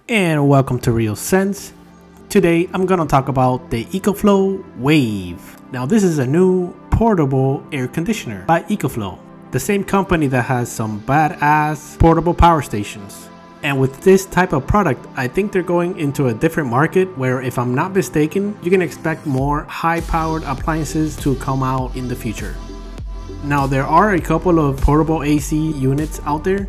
And welcome to Real Sense. Today I'm gonna talk about the EcoFlow Wave. Now this is a new portable air conditioner by EcoFlow, the same company that has some badass portable power stations. And with this type of product, I think they're going into a different market where, if I'm not mistaken, you can expect more high-powered appliances to come out in the future. Now there are a couple of portable AC units out there,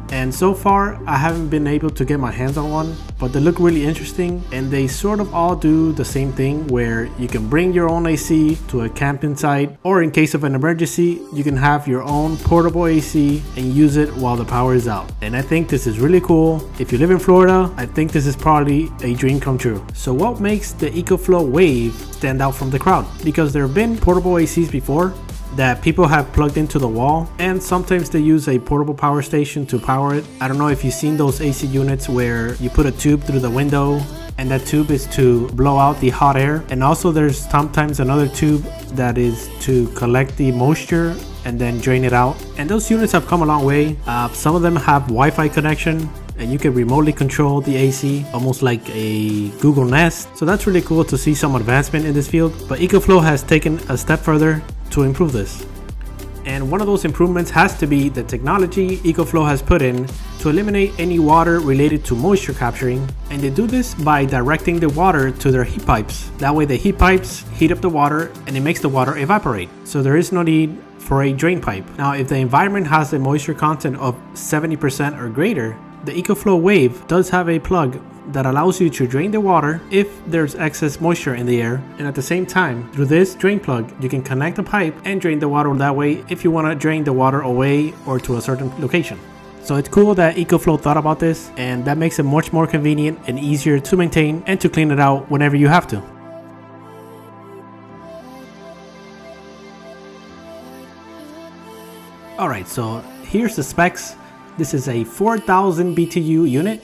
and so far I haven't been able to get my hands on one, but they look really interesting, and they sort of all do the same thing where you can bring your own AC to a camping site, or in case of an emergency you can have your own portable AC and use it while the power is out. And I think this is really cool. If you live in Florida, I think this is probably a dream come true. So what makes the EcoFlow Wave stand out from the crowd? Because there have been portable ACs before that people have plugged into the wall, and sometimes they use a portable power station to power it. I don't know if you've seen those AC units where you put a tube through the window and that tube is to blow out the hot air, and also there's sometimes another tube that is to collect the moisture and then drain it out. And those units have come a long way. Some of them have Wi-Fi connection and you can remotely control the AC, almost like a Google Nest. So that's really cool to see some advancement in this field, but EcoFlow has taken a step further to improve this. And one of those improvements has to be the technology EcoFlow has put in to eliminate any water related to moisture capturing, and they do this by directing the water to their heat pipes. That way the heat pipes heat up the water and it makes the water evaporate, so there is no need for a drain pipe. Now if the environment has a moisture content of 70% or greater, the EcoFlow Wave does have a plug that allows you to drain the water if there's excess moisture in the air, and at the same time, through this drain plug, you can connect the pipe and drain the water that way if you want to drain the water away or to a certain location. So it's cool that EcoFlow thought about this, and that makes it much more convenient and easier to maintain and to clean it out whenever you have to. Alright, so here's the specs. This is a 4000 BTU unit,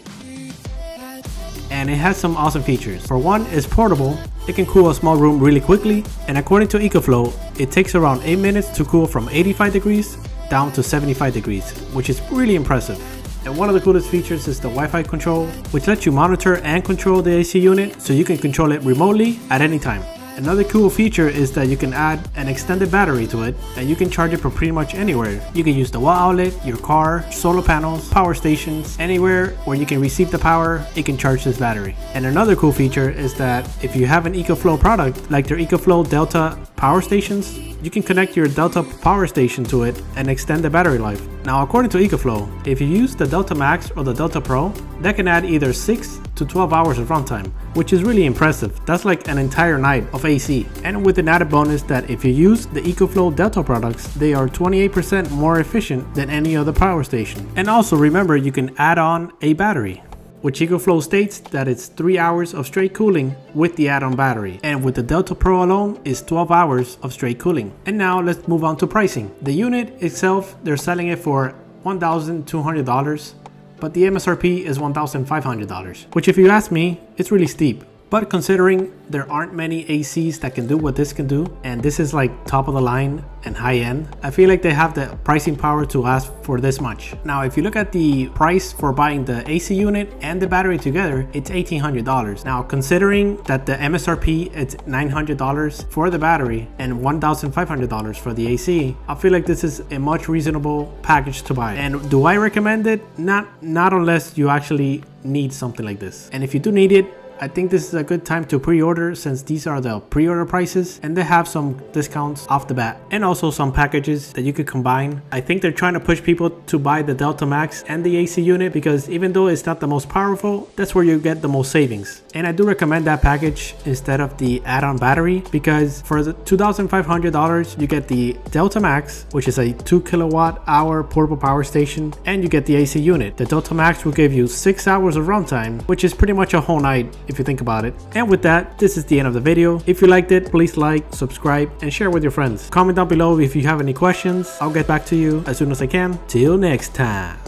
and it has some awesome features. For one, it's portable. It can cool a small room really quickly, and according to EcoFlow, it takes around 8 minutes to cool from 85 degrees down to 75 degrees, which is really impressive. And one of the coolest features is the Wi-Fi control, which lets you monitor and control the AC unit so you can control it remotely at any time. Another cool feature is that you can add an extended battery to it, and you can charge it from pretty much anywhere. You can use the wall outlet, your car, solar panels, power stations, anywhere where you can receive the power, it can charge this battery. And another cool feature is that if you have an EcoFlow product like their EcoFlow Delta power stations, you can connect your Delta power station to it and extend the battery life. Now according to EcoFlow, if you use the Delta Max or the Delta Pro, that can add either 6 to 12 hours of runtime, which is really impressive. That's like an entire night of AC. And with an added bonus that if you use the EcoFlow Delta products, they are 28% more efficient than any other power station. And also remember, you can add on a battery, which EcoFlow states that it's 3 hours of straight cooling with the add-on battery, and with the Delta Pro alone is 12 hours of straight cooling. And now let's move on to pricing. The unit itself, they're selling it for $1,200, but the MSRP is $1,500, which if you ask me, it's really steep. But considering there aren't many ACs that can do what this can do, and this is like top of the line and high end, I feel like they have the pricing power to ask for this much. Now if you look at the price for buying the AC unit and the battery together, it's $1,800. Now considering that the MSRP is $900 for the battery and $1,500 for the AC, I feel like this is a much reasonable package to buy. And do I recommend it? Not unless you actually need something like this. And if you do need it, I think this is a good time to pre-order, since these are the pre-order prices and they have some discounts off the bat and also some packages that you could combine. I think they're trying to push people to buy the Delta Max and the AC unit because even though it's not the most powerful, that's where you get the most savings. And I do recommend that package instead of the add-on battery, because for the $2,500 you get the Delta Max, which is a 2 kilowatt-hour portable power station, and you get the AC unit. The Delta Max will give you 6 hours of runtime, which is pretty much a whole night if you think about it. And with that, this is the end of the video. If you liked it, please like, subscribe, and share with your friends. Comment down below if you have any questions. I'll get back to you as soon as I can. Till next time.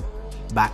Bye.